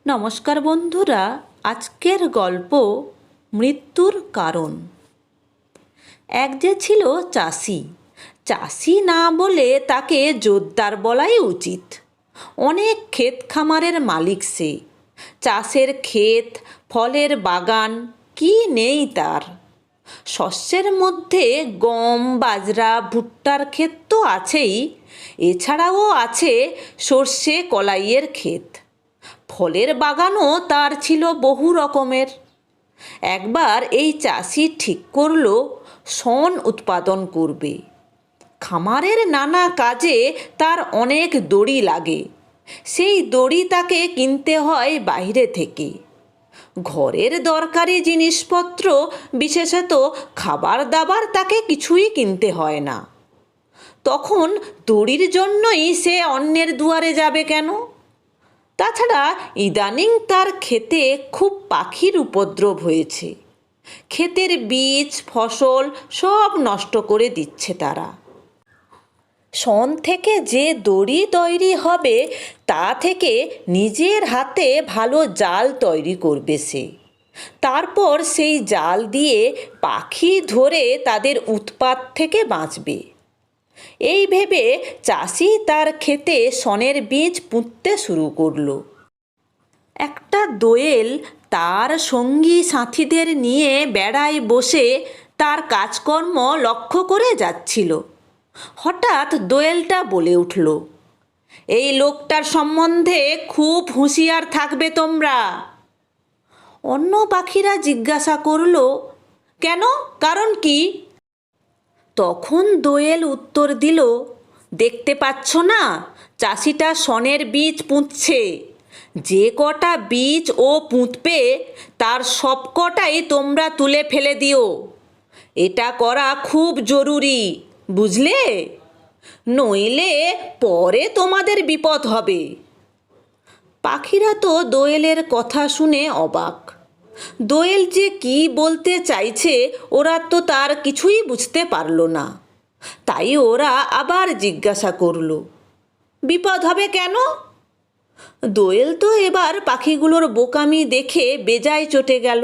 নমস্কার বন্ধুরা, আজকের গল্প মৃত্যুর কারণ। এক যে ছিল চাষি। চাষি না বলে তাকে জোরদার বলাই উচিত। অনেক ক্ষেত খামারের মালিক সে। চাষের ক্ষেত, ফলের বাগান, কি নেই তার। শস্যের মধ্যে গম, বাজরা, ভুট্টার ক্ষেত তো আছেই, এছাড়াও আছে সর্ষে, কলাইয়ের ক্ষেত। ফলের বাগানও তার ছিল বহু রকমের। একবার এই চাষি ঠিক করল শণ উৎপাদন করবে। খামারের নানা কাজে তার অনেক দড়ি লাগে। সেই দড়ি তাকে কিনতে হয় বাইরে থেকে। ঘরের দরকারি জিনিসপত্র, বিশেষত খাবার দাবার, তাকে কিছুই কিনতে হয় না। তখন দড়ির জন্যই সে অন্যের দুয়ারে যাবে কেন? তাছাড়া ইদানিং তার ক্ষেতে খুব পাখির উপদ্রব হয়েছে। ক্ষেতের বীজ, ফসল সব নষ্ট করে দিচ্ছে তারা। শণ থেকে যে দড়ি তৈরি হবে তা থেকে নিজের হাতে ভালো জাল তৈরি করবে সে। তারপর সেই জাল দিয়ে পাখি ধরে তাদের উৎপাত থেকে বাঁচবে। এই ভেবে চাষি তার ক্ষেতে শণের বীজ পুঁততে শুরু করলো। একটা দোয়েল তার সঙ্গী সাথীদের নিয়ে বেড়ায় বসে তার কাজকর্ম লক্ষ্য করে যাচ্ছিল। হঠাৎ দোয়েলটা বলে উঠল, এই লোকটার সম্বন্ধে খুব হুঁশিয়ার থাকবে তোমরা। অন্য পাখিরা জিজ্ঞাসা করল, কেন, কারণ কি? তখন দোয়েল উত্তর দিল, দেখতে পাচ্ছ না, চাষিটা শণের বীজ পুঁতছে। যে কটা বীজ ও পুঁতবে তার সব কটাই তোমরা তুলে ফেলে দিও। এটা করা খুব জরুরি, বুঝলে? নইলে পরে তোমাদের বিপদ হবে। পাখিরা তো দোয়েলের কথা শুনে অবাক। দোয়েল যে কি বলতে চাইছে ওরা তো তার কিছুই বুঝতে পারল না। তাই ওরা আবার জিজ্ঞাসা করল, বিপদ হবে কেন? দোয়েল তো এবার পাখিগুলোর বোকামি দেখে বেজায় চটে গেল।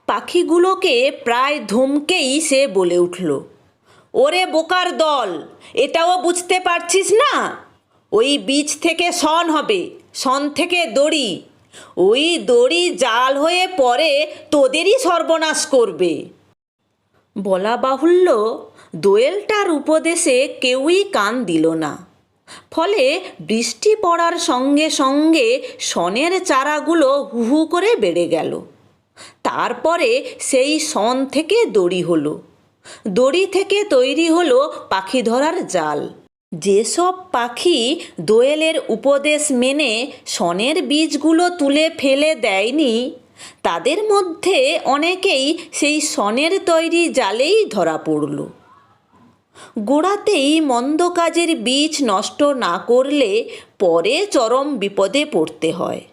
পাখিগুলোকে প্রায় ধমকেই সে বলে উঠল, ওরে বোকার দল, এটাও বুঝতে পারছিস না? ওই বীজ থেকে শণ হবে, শণ থেকে দড়ি। ওই দড়ি জাল হয়ে পরে তোদেরই সর্বনাশ করবে। বলা বাহুল্য, দোয়েলটার উপদেশে কেউই কান দিল না। ফলে বৃষ্টি পড়ার সঙ্গে সঙ্গে শণের চারাগুলো হু হু করে বেড়ে গেল। তারপরে সেই শণ থেকে দড়ি হলো। দড়ি থেকে তৈরি হলো পাখি ধরার জাল। যেসব পাখি দোয়েলের উপদেশ মেনে শণের বীজগুলো তুলে ফেলে দেয়নি, তাদের মধ্যে অনেকেই সেই শণের তৈরি জালেই ধরা পড়ল। গোড়াতেই মন্দ কাজের বীজ নষ্ট না করলে পরে চরম বিপদে পড়তে হয়।